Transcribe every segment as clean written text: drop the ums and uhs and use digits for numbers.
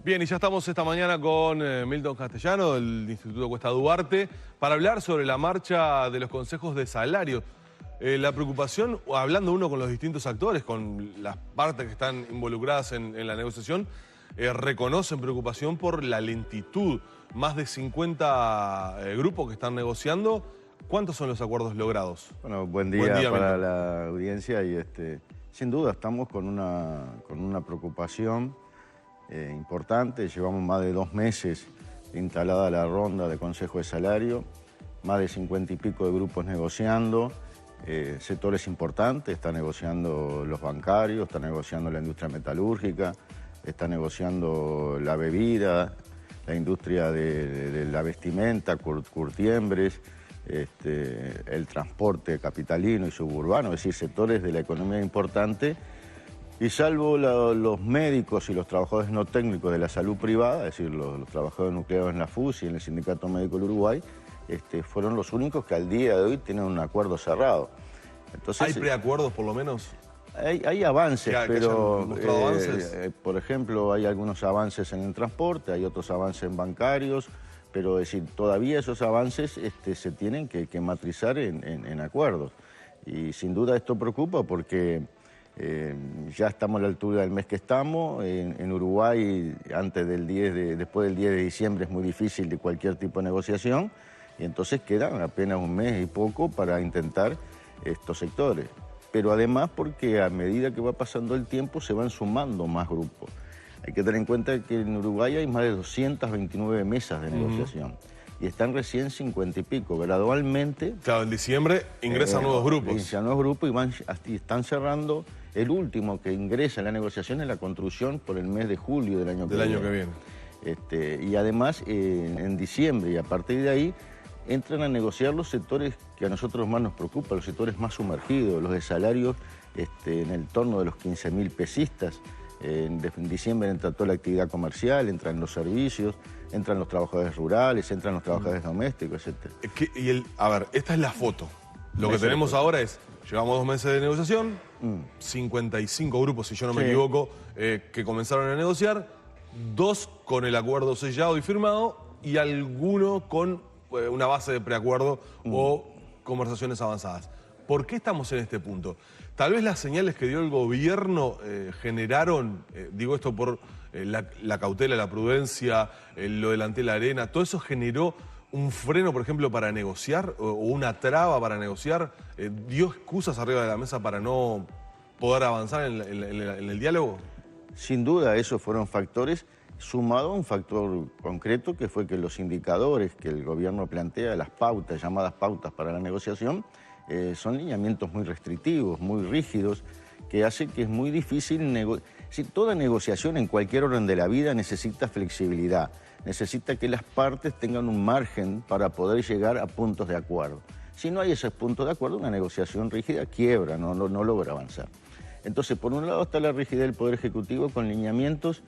Bien, y ya estamos esta mañana con Milton Castellano, del Instituto Cuesta Duarte, para hablar sobre la marcha de los consejos de salario. La preocupación, hablando uno con los distintos actores, con las partes que están involucradas en la negociación, reconocen preocupación por la lentitud. Más de 50 grupos que están negociando. ¿Cuántos son los acuerdos logrados? Bueno, buen día para la audiencia y sin duda estamos con una preocupación importante. Llevamos más de 2 meses instalada la ronda de consejo de salario, más de 50 y pico de grupos negociando, sectores importantes, está negociando los bancarios, está negociando la industria metalúrgica, está negociando la bebida, la industria de la vestimenta, curtiembres, el transporte capitalino y suburbano, es decir, sectores de la economía importante. Y salvo los médicos y los trabajadores no técnicos de la salud privada, es decir, los trabajadores nucleados en la FUS y en el Sindicato Médico del Uruguay, fueron los únicos que al día de hoy tienen un acuerdo cerrado. Entonces, ¿hay preacuerdos por lo menos? Hay avances, pero avances. Por ejemplo, hay algunos avances en el transporte, hay otros avances en bancarios, pero es decir, todavía esos avances se tienen que matrizar en acuerdos. Y sin duda esto preocupa porque ya estamos a la altura del mes que estamos. En Uruguay, después del 10 de diciembre es muy difícil de cualquier tipo de negociación, y entonces quedan apenas un mes y poco para intentar estos sectores. Pero además porque a medida que va pasando el tiempo se van sumando más grupos. Hay que tener en cuenta que en Uruguay hay más de 229 mesas de negociación y están recién 50 y pico. Gradualmente... Claro, en diciembre ingresan nuevos grupos. Ingresan nuevos grupos y están cerrando. El último que ingresa en la negociación es la construcción por el mes de julio del año que viene. Y además en diciembre y a partir de ahí entran a negociar los sectores que a nosotros más nos preocupan, los sectores más sumergidos, los de salarios en el torno de los 15.000 pesistas. En diciembre entra toda la actividad comercial, entran los servicios, entran los trabajadores rurales, entran los trabajadores domésticos, etc. A ver, esta es la foto. Lo que tenemos ahora es, llevamos 2 meses de negociación, 55 grupos, si yo no me equivoco, que comenzaron a negociar, 2 con el acuerdo sellado y firmado y alguno con una base de preacuerdo o conversaciones avanzadas. ¿Por qué estamos en este punto? Tal vez las señales que dio el gobierno generaron, digo esto por la cautela, la prudencia, lo delante de la arena, todo eso generó un freno, por ejemplo, para negociar o una traba para negociar, dio excusas arriba de la mesa para no poder avanzar en el diálogo. Sin duda, esos fueron factores, sumado a un factor concreto que fue que los indicadores que el gobierno plantea, las pautas, llamadas pautas para la negociación, son lineamientos muy restrictivos, muy rígidos, que hace que es muy difícil toda negociación en cualquier orden de la vida necesita flexibilidad, necesita que las partes tengan un margen para poder llegar a puntos de acuerdo. Si no hay esos puntos de acuerdo, una negociación rígida quiebra, no logra avanzar. Entonces, por un lado está la rigidez del Poder Ejecutivo con lineamientos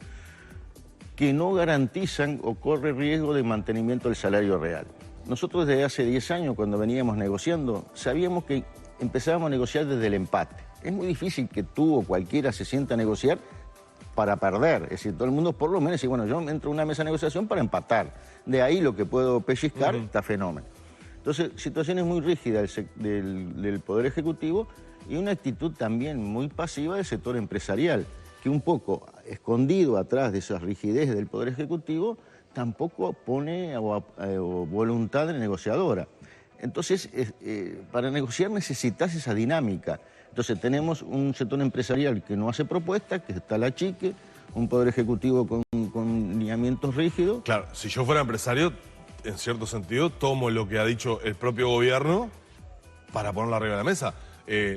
que no garantizan o corre riesgo de mantenimiento del salario real. Nosotros desde hace 10 años, cuando veníamos negociando, sabíamos que empezábamos a negociar desde el empate. Es muy difícil que tú o cualquiera se sienta a negociar para perder. Es decir, todo el mundo por lo menos dice, bueno, yo entro a una mesa de negociación para empatar. De ahí lo que puedo pellizcar está fenómeno. Entonces, situaciones muy rígidas del Poder Ejecutivo y una actitud también muy pasiva del sector empresarial, que un poco escondido atrás de esas rigidez del Poder Ejecutivo, tampoco pone voluntad negociadora. Entonces, para negociar necesitas esa dinámica. Entonces, tenemos un sector empresarial que no hace propuestas, que está la chique, un Poder Ejecutivo con lineamientos rígidos. Claro, si yo fuera empresario, en cierto sentido, tomo lo que ha dicho el propio gobierno para ponerlo arriba de la mesa.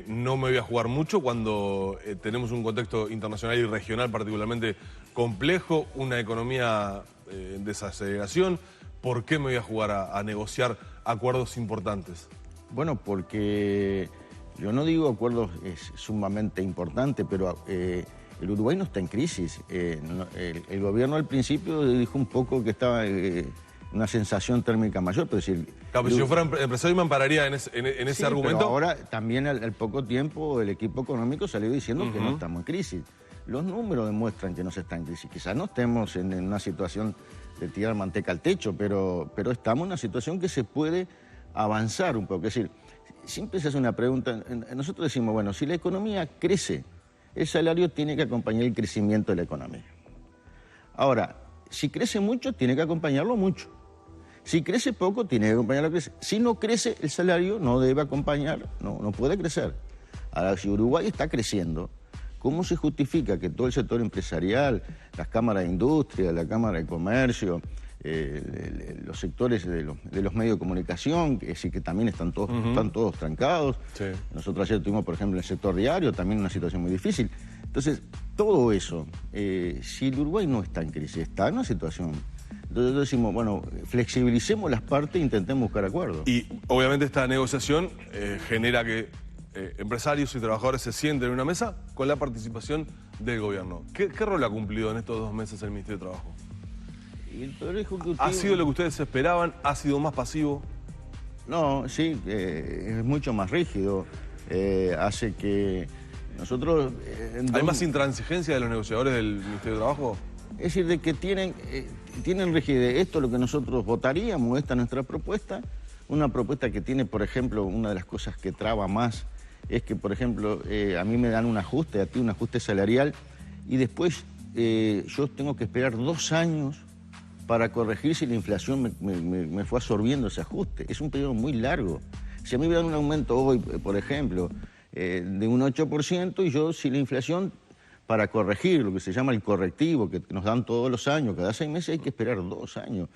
No me voy a jugar mucho cuando tenemos un contexto internacional y regional particularmente complejo, una economía en desaceleración. ¿Por qué me voy a jugar a negociar acuerdos importantes? Bueno, porque yo no digo acuerdos sumamente importantes, pero el Uruguay no está en crisis. El gobierno al principio dijo un poco que estaba una sensación térmica mayor, pero si... Claro, si yo fuera empresario me ampararía en ese sí, argumento. Pero ahora también al poco tiempo el equipo económico salió diciendo que no estamos en crisis. los números demuestran que no se está en crisis. Quizás no estemos en una situación de tirar manteca al techo, pero estamos en una situación que se puede avanzar un poco. Es decir, siempre se hace una pregunta, nosotros decimos, bueno, si la economía crece, el salario tiene que acompañar el crecimiento de la economía. Ahora, si crece mucho, tiene que acompañarlo mucho. Si crece poco, tiene que acompañarlo a crecer. Si no crece, el salario no debe acompañar, no puede crecer. Ahora, si Uruguay está creciendo, ¿cómo se justifica que todo el sector empresarial, las cámaras de industria, la Cámara de Comercio, los sectores de los medios de comunicación, que también están todos trancados? Sí. Nosotros ayer tuvimos, por ejemplo, el sector diario, también una situación muy difícil. Entonces, todo eso, si el Uruguay no está en crisis, está en una situación. Entonces decimos, bueno, flexibilicemos las partes e intentemos buscar acuerdos. Y obviamente esta negociación genera que empresarios y trabajadores se sienten en una mesa con la participación del gobierno. ¿Qué rol ha cumplido en estos 2 meses el Ministerio de Trabajo? Y el Poder Ejecutivo... ¿Ha sido lo que ustedes esperaban? ¿Ha sido más pasivo? No, sí, es mucho más rígido. Hace que nosotros... ¿Hay más intransigencia de los negociadores del Ministerio de Trabajo? Es decir, de que tienen rigidez. Esto es lo que nosotros votaríamos, esta es nuestra propuesta. Una propuesta que tiene, por ejemplo, una de las cosas que traba más es que, por ejemplo, a mí me dan un ajuste, a ti un ajuste salarial, y después yo tengo que esperar 2 años para corregir si la inflación me fue absorbiendo ese ajuste. Es un periodo muy largo. Si a mí me dan un aumento hoy, por ejemplo, de un 8%, y yo, si la inflación, para corregir lo que se llama el correctivo, que nos dan todos los años, cada 6 meses hay que esperar 2 años.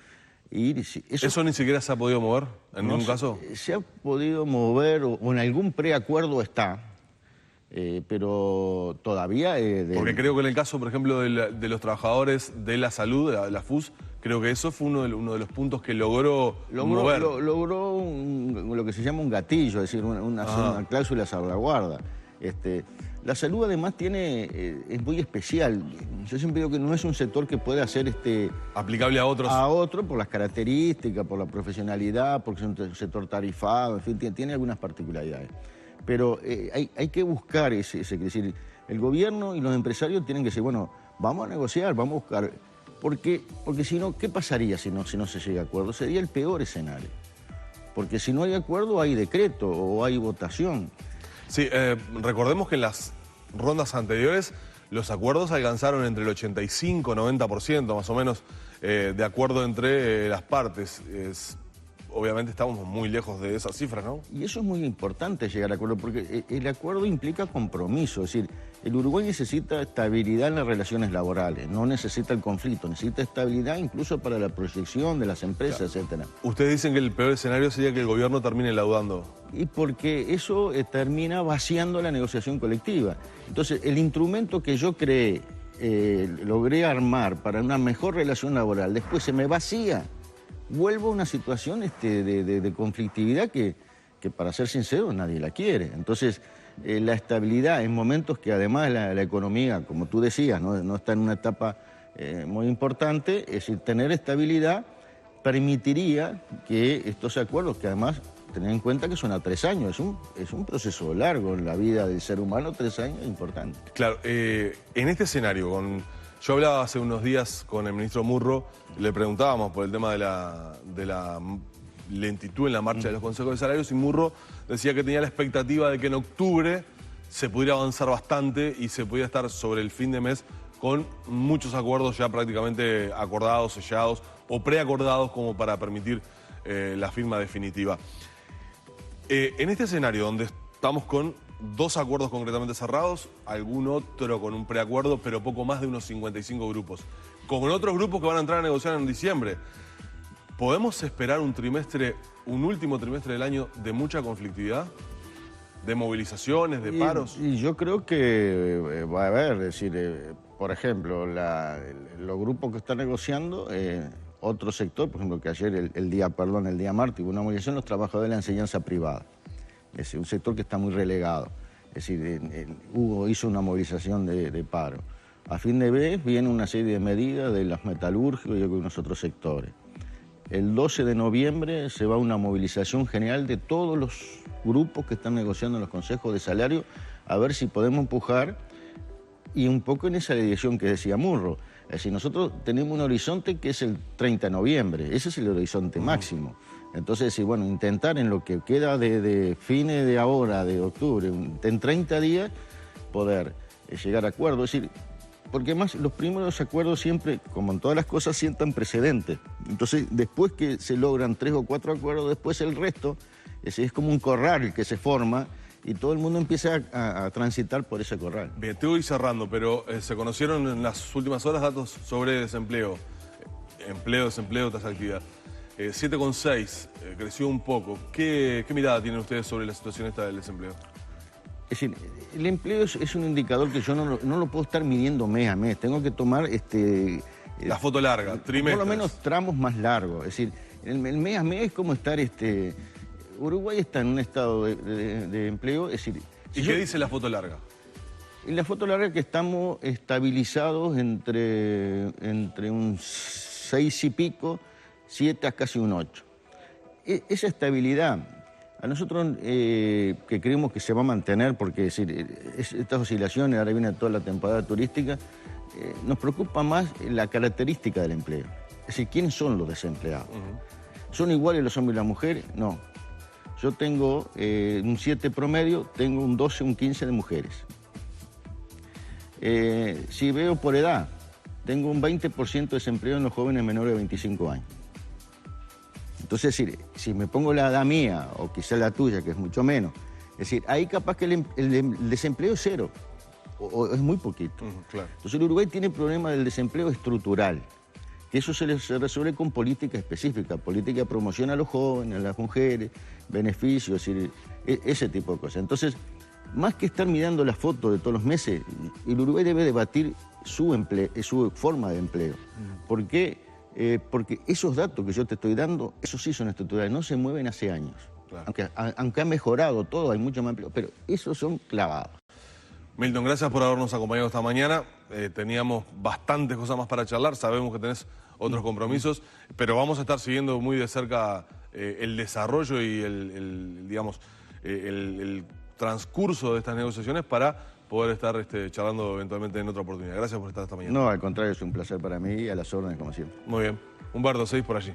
Y ¿Eso ni siquiera se ha podido mover en ningún caso? Se ha podido mover o en algún preacuerdo está, pero todavía... Porque creo que en el caso, por ejemplo, de los trabajadores de la salud, de la FUS, creo que eso fue uno de los puntos que logró mover. Logró lo que se llama un gatillo, es decir, una cláusula salvaguarda. La salud además es muy especial. Yo siempre digo que no es un sector que pueda ser aplicable a otros. A otro por las características, por la profesionalidad, porque es un sector tarifado, en fin, tiene algunas particularidades. Pero hay que buscar ese, es decir, el gobierno y los empresarios tienen que decir, bueno, vamos a negociar, vamos a buscar. Porque si no, ¿qué pasaría si no se llega a acuerdo? Sería el peor escenario. Porque si no hay acuerdo, hay decreto o hay votación. Sí, recordemos que en las rondas anteriores los acuerdos alcanzaron entre el 85 y 90% más o menos de acuerdo entre las partes. Obviamente estamos muy lejos de esas cifras, ¿no? Y eso es muy importante llegar a acuerdo, porque el acuerdo implica compromiso. Es decir, el Uruguay necesita estabilidad en las relaciones laborales, no necesita el conflicto, necesita estabilidad incluso para la proyección de las empresas, etcétera. Ustedes dicen que el peor escenario sería que el gobierno termine laudando. Y porque eso termina vaciando la negociación colectiva. Entonces, el instrumento que yo creé, logré armar para una mejor relación laboral, después se me vacía. Vuelvo a una situación de conflictividad que, para ser sincero, nadie la quiere. Entonces, la estabilidad en momentos que además la economía, como tú decías, no está en una etapa muy importante, es decir, tener estabilidad permitiría que estos acuerdos, que además, tener en cuenta que son a 3 años, es un proceso largo en la vida del ser humano, 3 años es importante. Claro, en este escenario, yo hablaba hace unos días con el ministro Murro, le preguntábamos por el tema de la lentitud en la marcha de los consejos de salarios, y Murro decía que tenía la expectativa de que en octubre se pudiera avanzar bastante y se pudiera estar sobre el fin de mes con muchos acuerdos ya prácticamente acordados, sellados o preacordados como para permitir la firma definitiva. En este escenario donde estamos con 2 acuerdos concretamente cerrados, algún otro con un preacuerdo, pero poco más de unos 55 grupos, con otros grupos que van a entrar a negociar en diciembre, ¿podemos esperar un último trimestre del año de mucha conflictividad? ¿De movilizaciones, de paros? Y yo creo que va a haber, es decir, por ejemplo, los grupos que están negociando, otro sector, por ejemplo, que ayer, el día martes, hubo una movilización, los trabajadores de la enseñanza privada. Es decir, un sector que está muy relegado. Es decir, Hugo hizo una movilización de paro. A fin de mes viene una serie de medidas de los metalúrgicos y algunos otros sectores. El 12 de noviembre se va a una movilización general de todos los grupos que están negociando en los consejos de salario a ver si podemos empujar y un poco en esa dirección que decía Murro. Es decir, nosotros tenemos un horizonte que es el 30 de noviembre, ese es el horizonte máximo. Entonces, sí, bueno, intentar en lo que queda de fines de ahora, de octubre, en 30 días, poder llegar a acuerdos. Es decir, porque además los primeros acuerdos siempre, como en todas las cosas, sientan precedentes. Entonces, después que se logran 3 o 4 acuerdos, después el resto es como un corral que se forma y todo el mundo empieza a transitar por ese corral. Bien, te voy cerrando, pero se conocieron en las últimas horas datos sobre desempleo. Empleo, desempleo, tasa de actividad. 7,6, creció un poco. ¿Qué mirada tienen ustedes sobre la situación esta del desempleo? Es decir, el empleo es un indicador que yo no lo puedo estar midiendo mes a mes. Tengo que tomar la foto larga, trimestres. Por lo menos tramos más largos. Es decir, el mes a mes es como estar... Uruguay está en un estado de empleo. Es decir, ¿Y qué dice la foto larga? En la foto larga que estamos estabilizados entre un 6 y pico, 7 a casi un 8. Esa estabilidad, a nosotros que creemos que se va a mantener, porque es decir, estas oscilaciones, ahora viene toda la temporada turística, nos preocupa más la característica del empleo. Es decir, ¿quiénes son los desempleados? ¿Son iguales los hombres y las mujeres? No. Yo tengo un 7 promedio, tengo un 12, un 15 de mujeres. Si veo por edad, tengo un 20% de desempleo en los jóvenes menores de 25 años. Entonces, es decir, si me pongo la edad mía, o quizá la tuya, que es mucho menos, es decir, ahí capaz que el desempleo es cero, o es muy poquito. Claro. Entonces, el Uruguay tiene el problema del desempleo estructural, que eso se resuelve con política específica, política de promoción a los jóvenes, a las mujeres, beneficios, es decir, ese tipo de cosas. Entonces, más que estar mirando la foto de todos los meses, el Uruguay debe debatir su forma de empleo. ¿Por qué? Porque esos datos que yo te estoy dando, esos sí son estructurales, no se mueven hace años. Claro. Aunque ha mejorado todo, hay mucho más empleo, pero esos son clavados. Milton, gracias por habernos acompañado esta mañana. Teníamos bastantes cosas más para charlar, sabemos que tenés otros compromisos, pero vamos a estar siguiendo muy de cerca el desarrollo y el transcurso de estas negociaciones para poder estar charlando eventualmente en otra oportunidad. Gracias por estar esta mañana. No, al contrario, es un placer para mí y a las órdenes como siempre. Muy bien. Humberto, seguís por allí.